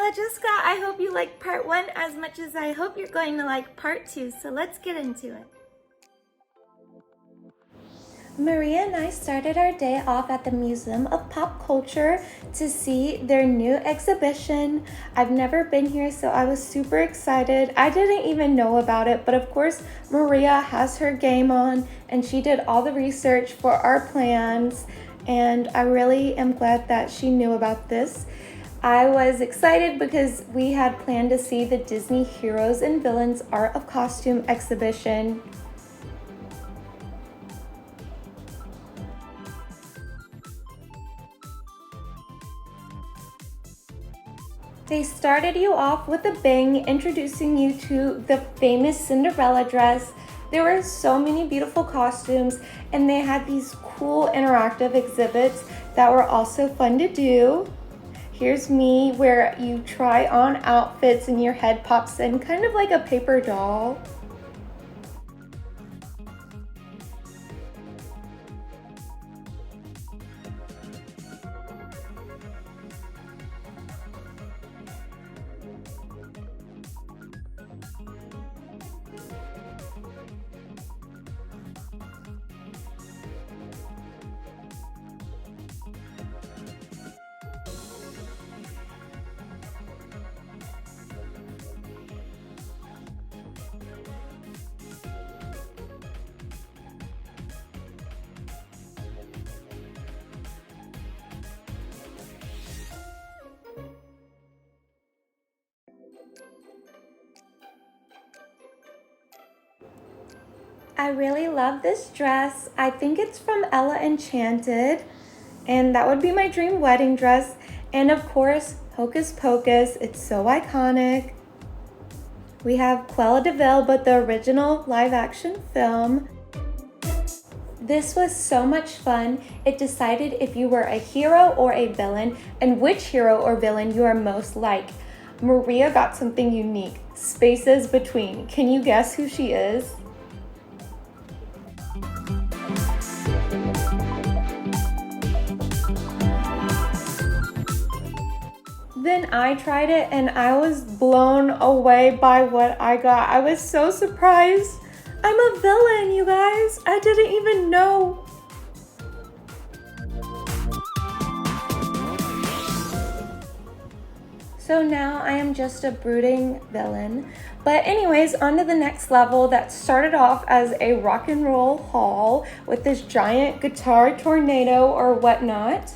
Lila just got. I hope you like part 1 as much as I hope you're going to like part 2, so let's get into it. Maria and I started our day off at the Museum of Pop Culture to see their new exhibition. I've never been here, so I was super excited. I didn't even know about it, but of course Maria has her game on and she did all the research for our plans, and I really am glad that she knew about this. I was excited because we had planned to see the Disney Heroes and Villains Art of Costume exhibition. They started you off with a bang, introducing you to the famous Cinderella dress. There were so many beautiful costumes, and they had these cool interactive exhibits that were also fun to do. Here's me where you try on outfits and your head pops in, kind of like a paper doll. I really love this dress. I think it's from Ella Enchanted, and that would be my dream wedding dress. And of course, Hocus Pocus, it's so iconic. We have Cruella de Vil, but the original live action film. This was so much fun. It decided if you were a hero or a villain and which hero or villain you are most like. Maria got something unique, spaces between. Can you guess who she is? Then I tried it and I was blown away by what I got. I was so surprised. I'm a villain, you guys. I didn't even know. So now I am just a brooding villain. But anyways, on to the next level that started off as a rock and roll hall with this giant guitar tornado or whatnot.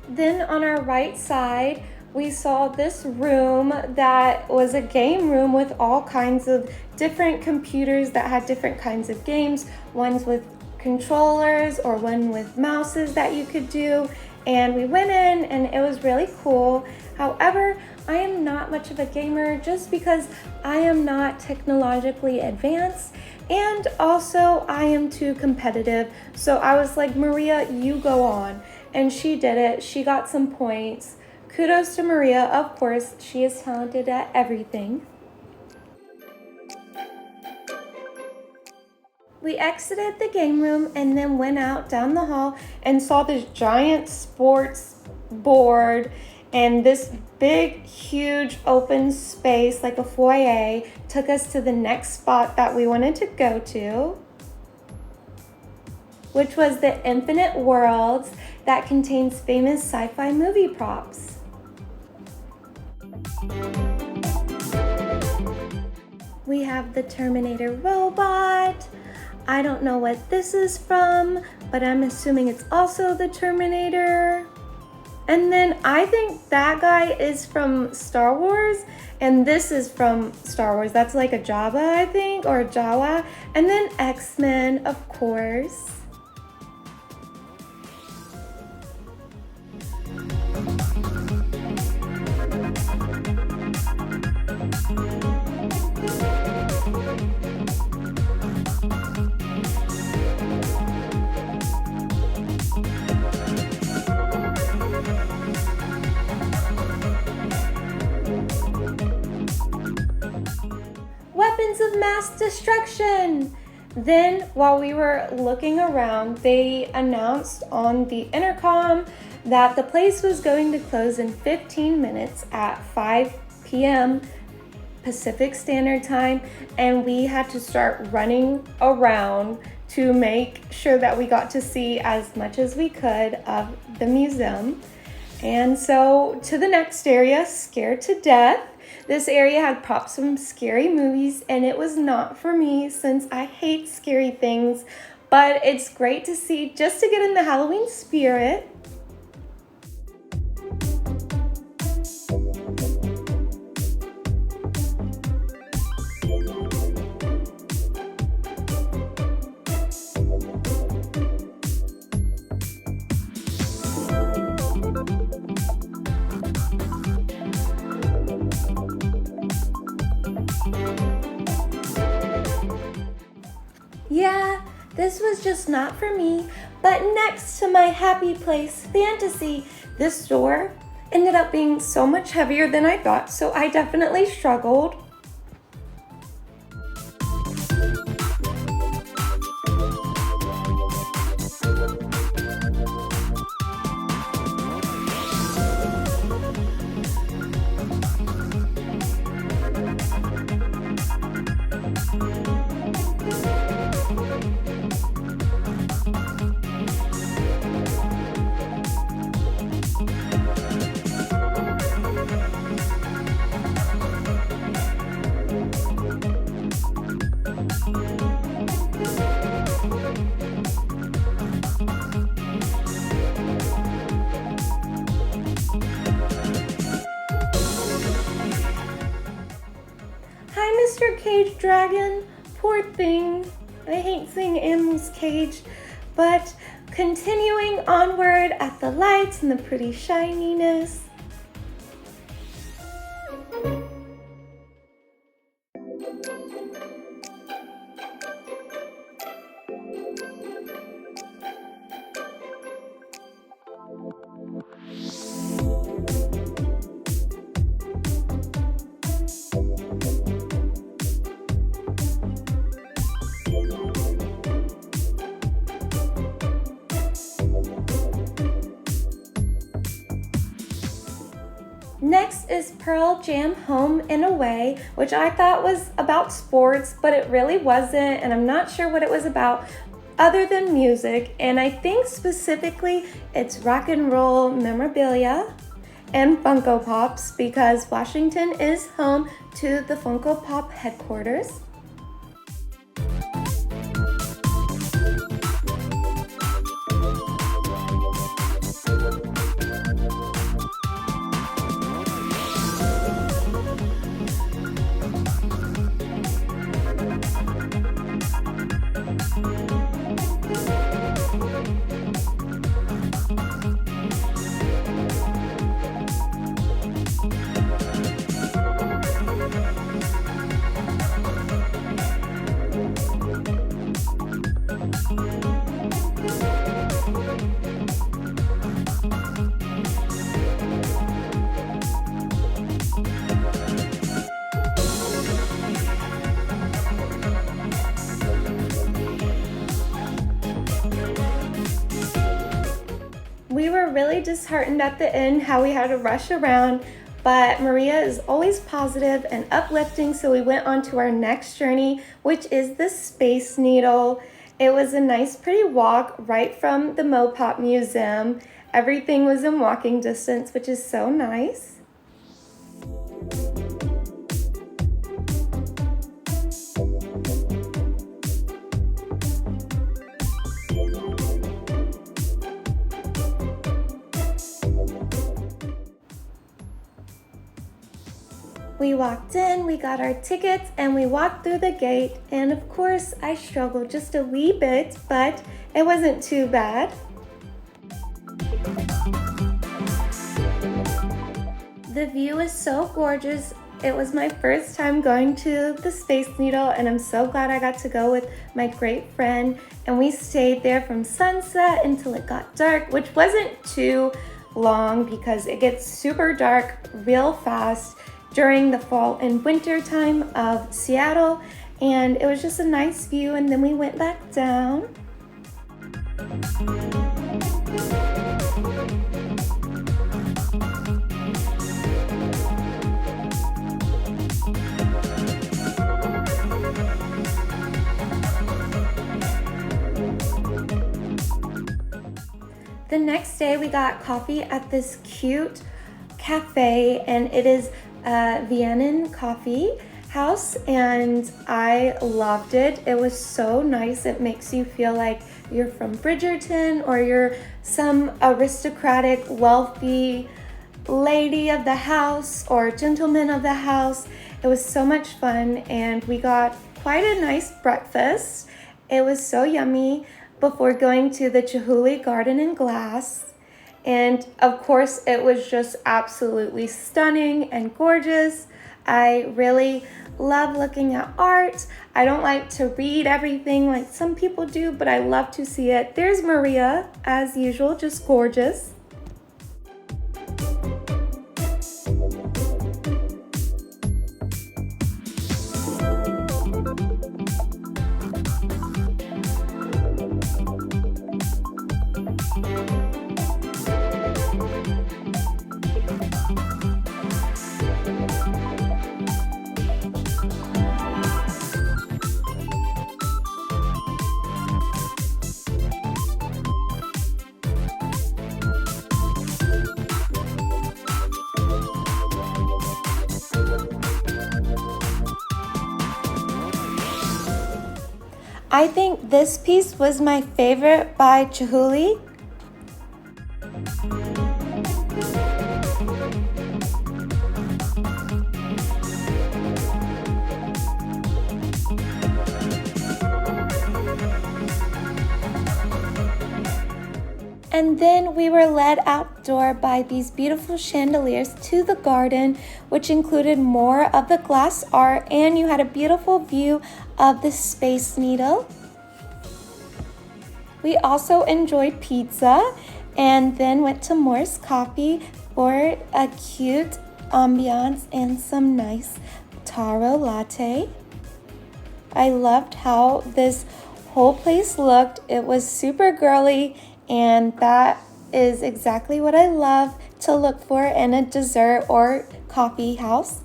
Then on our right side, we saw this room that was a game room with all kinds of different computers that had different kinds of games, ones with controllers or one with mouses that you could do. And we went in and it was really cool. However, I am not much of a gamer just because I am not technologically advanced, and also I am too competitive. So I was like, Maria, you go on. And she did it. She got some points. Kudos to Maria, of course. She is talented at everything. We exited the game room and then went out down the hall and saw this giant sports board and this big, huge open space like a foyer took us to the next spot that we wanted to go to, which was the Infinite Worlds that contains famous sci-fi movie props. We have the Terminator robot. I don't know what this is from, but I'm assuming it's also the Terminator. And then I think that guy is from Star Wars, and this is from Star Wars. That's like a Jabba, I think, or a Jawa. And then X-Men, of course. Weapons of mass destruction. Then, while we were looking around, they announced on the intercom that the place was going to close in 15 minutes at 5 p.m. Pacific Standard Time, and we had to start running around to make sure that we got to see as much as we could of the museum. And so to the next area, scared to death. This area had props from scary movies, and it was not for me since I hate scary things, but it's great to see just to get in the Halloween spirit. Yeah, this was just not for me, but next to my happy place, fantasy, this door ended up being so much heavier than I thought, so I definitely struggled. Hi, Mr. Cage Dragon. Poor thing. I hate seeing animals caged, but continuing onward at the lights and the pretty shininess. Next is Pearl Jam Home and Away, which I thought was about sports, but it really wasn't, and I'm not sure what it was about other than music. And I think specifically it's rock and roll memorabilia and Funko Pops, because Washington is home to the Funko Pop headquarters. We were really disheartened at the end how we had to rush around, but Maria is always positive and uplifting, so we went on to our next journey, which is the Space Needle. It was a nice pretty walk right from the Mopop Museum. Everything was in walking distance, which is so nice. We walked in, we got our tickets, and we walked through the gate. And of course, I struggled just a wee bit, but it wasn't too bad. The view is so gorgeous. It was my first time going to the Space Needle, and I'm so glad I got to go with my great friend. And we stayed there from sunset until it got dark, which wasn't too long because it gets super dark real fast during the fall and winter time of Seattle. and it was just a nice view, and then we went back down. The next day we got coffee at this cute cafe, and it is a Vienna coffee house, and I loved it. It was so nice. It makes you feel like you're from Bridgerton or you're some aristocratic, wealthy lady of the house or gentleman of the house. It was so much fun, and we got quite a nice breakfast. It was so yummy before going to the Chihuly Garden and Glass. And of course, it was just absolutely stunning and gorgeous. I really love looking at art. I don't like to read everything like some people do, but I love to see it. There's Maria, as usual, just gorgeous. I think this piece was my favorite by Chihuly. And then we were led outdoor by these beautiful chandeliers to the garden, which included more of the glass art, and you had a beautiful view of the Space Needle. We also enjoyed pizza and then went to Moore's Coffee for a cute ambiance and some nice taro latte. I loved how this whole place looked. It was super girly, and that is exactly what I love to look for in a dessert or coffee house.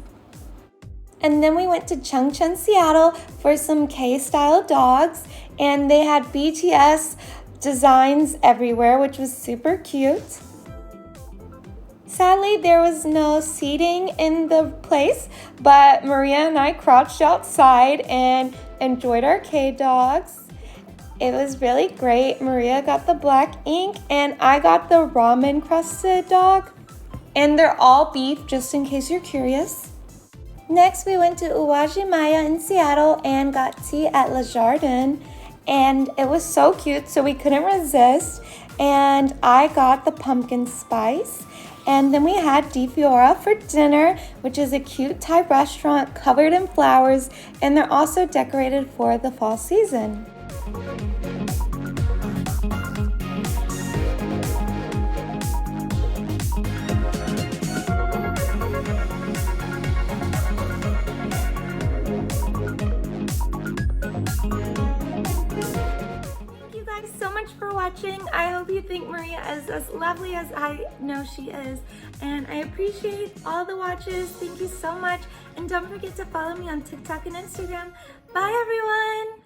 And then we went to Chungcheon, Seattle for some K-style dogs, and they had BTS designs everywhere, which was super cute. Sadly, there was no seating in the place, but Maria and I crouched outside and enjoyed our K-dogs. It was really great. Maria got the black ink and I got the ramen crusted dog. And they're all beef, just in case you're curious. Next, we went to Uwajimaya in Seattle and got tea at Le Jardin. And it was so cute, so we couldn't resist. And I got the pumpkin spice. And then we had Di Fiora for dinner, which is a cute Thai restaurant covered in flowers. And they're also decorated for the fall season. I hope you think Maria is as lovely as I know she is, and I appreciate all the watches. Thank you so much, and don't forget to follow me on TikTok and Instagram. Bye everyone!